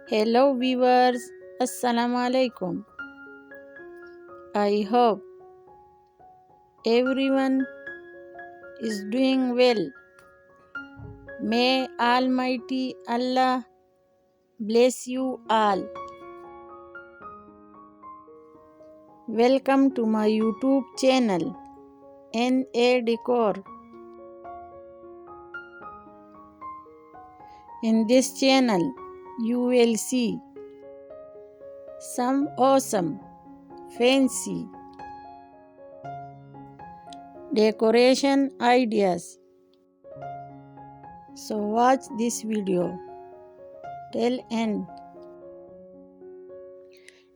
Hello viewers, Assalamu alaikum. I hope everyone is doing well. May Almighty Allah bless you all. Welcome to my YouTube channel, Decor. In this channel, you will see some awesome, fancy decoration ideas. So watch this video till end.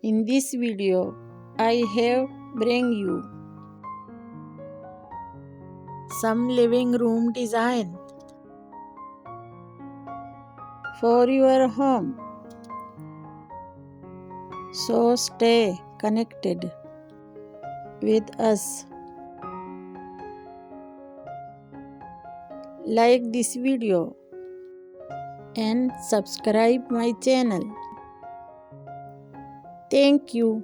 In this video, I have bring you some living room design for your home. So stay connected with us. Like this video and subscribe my channel. Thank you.